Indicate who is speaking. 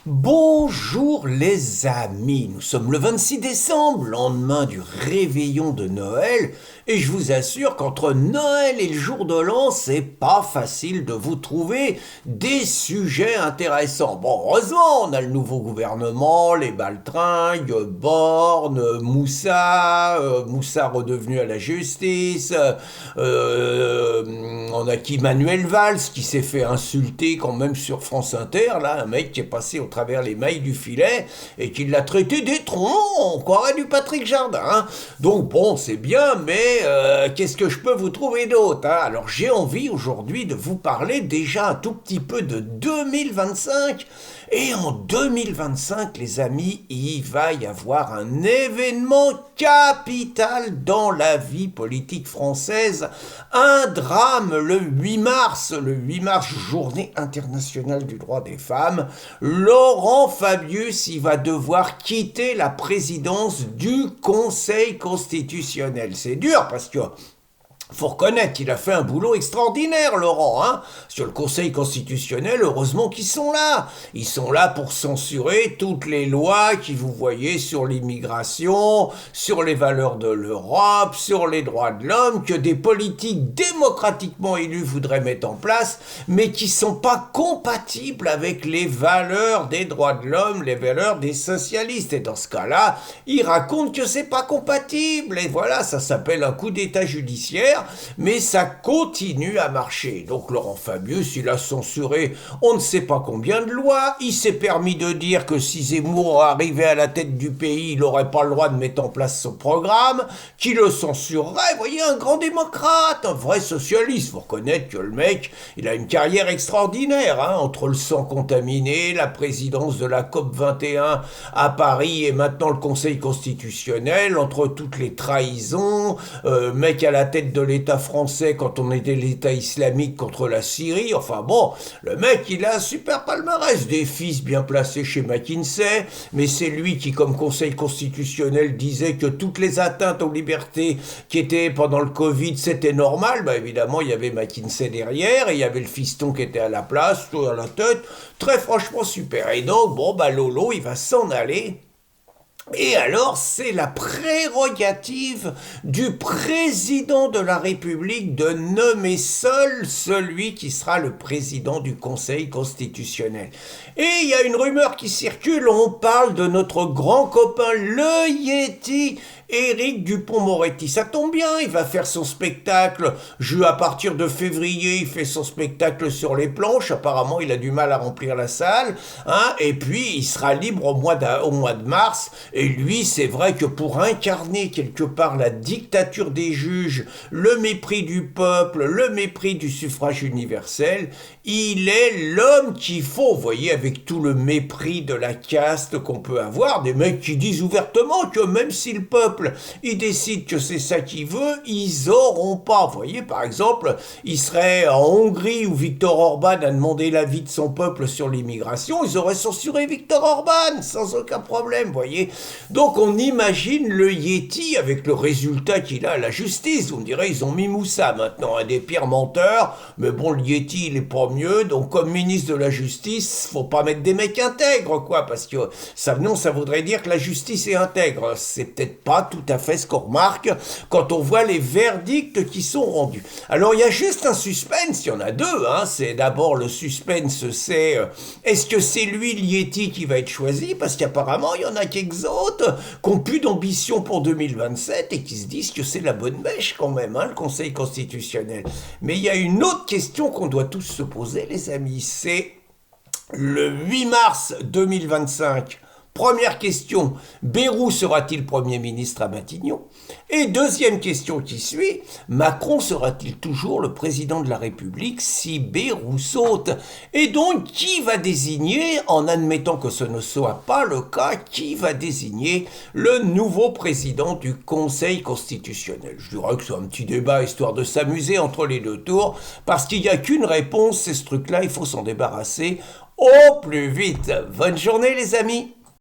Speaker 1: Bonjour les amis, nous sommes le 26 décembre, lendemain du réveillon de Noël, et je vous assure qu'entre Noël et le jour de l'an, c'est pas facile de vous trouver des sujets intéressants. Bon, heureusement, on a le nouveau gouvernement, les baltringues, Borne, Moussa redevenu à la justice, on a qui Manuel Valls qui s'est fait insulter quand même sur France Inter, là, un mec qui est passé au travers les mailles du filet et qui l'a traité d'étron, on croirait du Patrick Jardin. Hein. Donc bon, c'est bien, mais qu'est-ce que je peux vous trouver d'autre hein. Alors j'ai envie aujourd'hui de vous parler déjà un tout petit peu de 2025. Et en 2025, les amis, il va y avoir un événement capital dans la vie politique française. Un drame le 8 mars, journée internationale du droit des femmes. Laurent Fabius, il va devoir quitter la présidence du Conseil constitutionnel. C'est dur parce que faut reconnaître qu'il a fait un boulot extraordinaire, Laurent, hein. Sur le Conseil constitutionnel, heureusement qu'ils sont là. Ils sont là pour censurer toutes les lois qui vous voyez sur l'immigration, sur les valeurs de l'Europe, sur les droits de l'homme, que des politiques démocratiquement élus voudraient mettre en place, mais qui sont pas compatibles avec les valeurs des droits de l'homme, les valeurs des socialistes. Et dans ce cas-là, ils racontent que c'est pas compatible. Et voilà, ça s'appelle un coup d'état judiciaire. Mais ça continue à marcher. Donc Laurent Fabius, il a censuré on ne sait pas combien de lois. Il s'est permis de dire que si Zemmour arrivait à la tête du pays, il n'aurait pas le droit de mettre en place son programme, qu'il le censurerait. Vous voyez, un grand démocrate, un vrai socialiste. Faut reconnaître que le mec, il a une carrière extraordinaire. Hein, entre le sang contaminé, la présidence de la COP 21 à Paris et maintenant le Conseil constitutionnel, entre toutes les trahisons, mec à la tête de l'État français quand on était l'État islamique contre la Syrie. Enfin bon, le mec, il a un super palmarès, des fils bien placés chez McKinsey, mais c'est lui qui, comme Conseil constitutionnel, disait que toutes les atteintes aux libertés qui étaient pendant le Covid, c'était normal. Bah évidemment, il y avait McKinsey derrière, et il y avait le fiston qui était à la place, tout à la tête. Très franchement super. Et donc, bon, bah Lolo, il va s'en aller. Et alors, c'est la prérogative du président de la République de nommer seul celui qui sera le président du Conseil constitutionnel. Et il y a une rumeur qui circule, on parle de notre grand copain, le Yéti, Éric Dupond-Moretti. Ça tombe bien, il va faire son spectacle. À partir de février, il fait son spectacle sur les planches. Apparemment, il a du mal à remplir la salle. Hein, et puis, il sera libre au mois de mars. Et lui, c'est vrai que pour incarner quelque part la dictature des juges, le mépris du peuple, le mépris du suffrage universel, il est l'homme qu'il faut. Vous voyez, avec tout le mépris de la caste qu'on peut avoir, des mecs qui disent ouvertement que même si le peuple il décide que c'est ça qu'il veut, ils auront pas. Vous voyez, par exemple, il serait en Hongrie où Viktor Orban a demandé l'avis de son peuple sur l'immigration, ils auraient censuré Viktor Orban sans aucun problème, vous voyez. Donc on imagine le Yéti avec le résultat qu'il a à la justice. Vous me direz, ils ont mis Moussa maintenant, un des pires menteurs, mais bon, le Yéti, il est pas mieux, donc comme ministre de la justice, faut pas mettre des mecs intègres, quoi, parce que ça voudrait dire que la justice est intègre. C'est peut-être pas tout à fait ce qu'on remarque quand on voit les verdicts qui sont rendus. Alors il y a juste un suspense, il y en a deux. Hein. C'est d'abord le suspense, c'est est-ce que c'est lui, Lieti, qui va être choisi? Parce qu'apparemment il y en a quelques autres qui n'ont plus d'ambition pour 2027 et qui se disent que c'est la bonne mèche quand même, hein, le Conseil constitutionnel. Mais il y a une autre question qu'on doit tous se poser, les amis, c'est le 8 mars 2025. Première question, Bayrou sera-t-il Premier ministre à Matignon? Et deuxième question qui suit, Macron sera-t-il toujours le président de la République si Bayrou saute? Et donc, qui va désigner, en admettant que ce ne soit pas le cas, qui va désigner le nouveau président du Conseil constitutionnel? Je dirais que c'est un petit débat histoire de s'amuser entre les deux tours, parce qu'il n'y a qu'une réponse, c'est ce truc-là, il faut s'en débarrasser au plus vite. Bonne journée les amis!